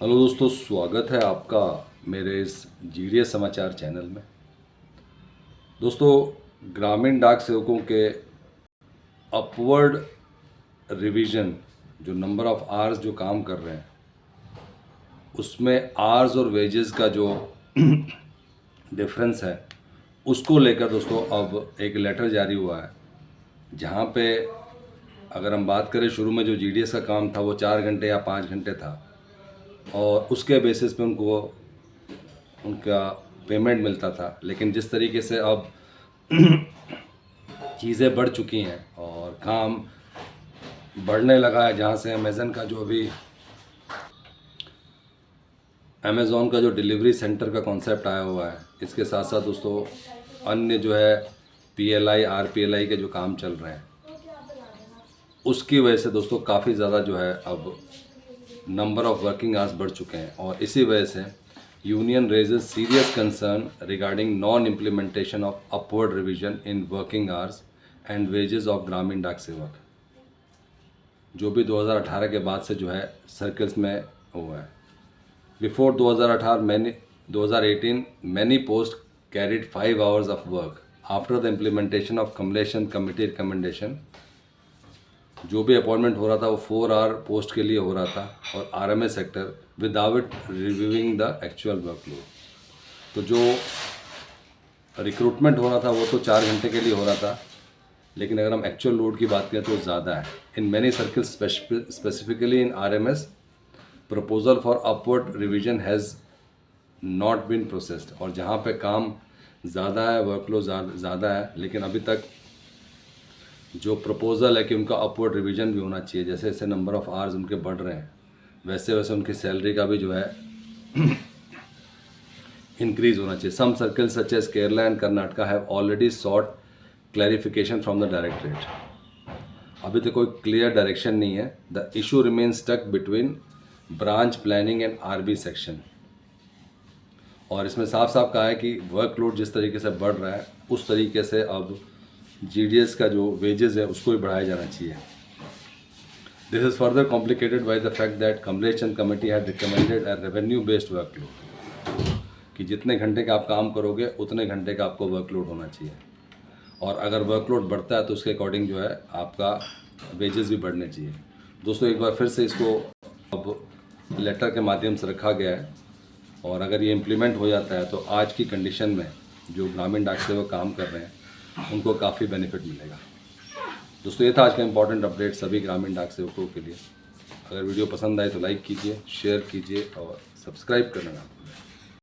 Hello दोस्तों, स्वागत है आपका मेरे इस जीडीएस समाचार चैनल में। दोस्तों, ग्रामीण डाक सेवकों के अपवर्ड रिवीजन, जो नंबर ऑफ़ आवर्स जो काम कर रहे हैं, उसमें आवर्स और वेजेस का जो डिफरेंस है, उसको लेकर दोस्तों अब एक लेटर जारी हुआ है, जहाँ पे अगर हम बात करें, शुरू में जो जीडीएस का काम था वो 4 घंटे या 5 घंटे था और उसके बेसिस पे उनको उनका पेमेंट मिलता था। लेकिन जिस तरीके से अब चीज़ें बढ़ चुकी हैं और काम बढ़ने लगा है, जहाँ से अमेज़ॉन का जो डिलीवरी सेंटर का कॉन्सेप्ट आया हुआ है, इसके साथ साथ दोस्तों अन्य जो है पीएलआई आरपीएलआई के जो काम चल रहे हैं, उसकी वजह से दोस्तों काफ़ी ज़्यादा जो है अब नंबर ऑफ़ वर्किंग आवर्स बढ़ चुके हैं। और इसी वजह से union raises serious concern regarding non implementation of upward revision in working hours and wages of ग्रामीण डाक सेवक, जो भी 2018 के बाद से जो है सर्कल्स में हुआ है। Before 2018 many posts carried 5 hours of work. After the implementation of कमलेशन कमेटी रिकमेंडेशन, जो भी अपॉइंटमेंट हो रहा था वो 4 आवर पोस्ट के लिए हो रहा था और RMA sector without reviewing the actual workload. तो जो रिक्रूटमेंट हो रहा था वो तो 4 घंटे के लिए हो रहा था, लेकिन अगर हम एक्चुअल लोड की बात करें तो ज़्यादा है। In many circles, specifically in RMS, proposal for upward revision has not been processed. और जहाँ पे काम ज़्यादा है, वर्कलोड ज़्यादा है, लेकिन अभी तक जो प्रपोज़ल है कि उनका अपवर्ड रिवीजन भी होना चाहिए, जैसे जैसे नंबर ऑफ़ आवर्स उनके बढ़ रहे हैं वैसे वैसे उनकी सैलरी का भी जो है इंक्रीज़ होना चाहिए। Some circles such as Kerala and Karnataka have already sought clarification from the directorate. अभी तो कोई क्लियर डायरेक्शन नहीं है। The issue remain stuck between branch planning and RB section. और इसमें साफ साफ कहा है कि वर्कलोड जिस तरीके से बढ़ रहा है, उस तरीके से अब जीडीएस का जो वेजेस है उसको भी बढ़ाया जाना चाहिए। This is further complicated by the fact that कमलेशन committee had recommended a revenue based workload, कि जितने घंटे का आप काम करोगे उतने घंटे का आपको वर्कलोड होना चाहिए, और अगर वर्कलोड बढ़ता है तो उसके अकॉर्डिंग जो है आपका वेजेस भी बढ़ने चाहिए। दोस्तों, एक बार फिर से इसको अब लेटर के माध्यम से रखा गया है, और अगर ये इम्प्लीमेंट हो जाता है तो आज की कंडीशन में जो ग्रामीण डाक सेवक काम कर रहे हैं उनको काफ़ी बेनिफिट मिलेगा। दोस्तों, ये था आज का इंपॉर्टेंट अपडेट सभी ग्रामीण डाक सेवकों के लिए। अगर वीडियो पसंद आए तो लाइक कीजिए, शेयर कीजिए और सब्सक्राइब करना ना।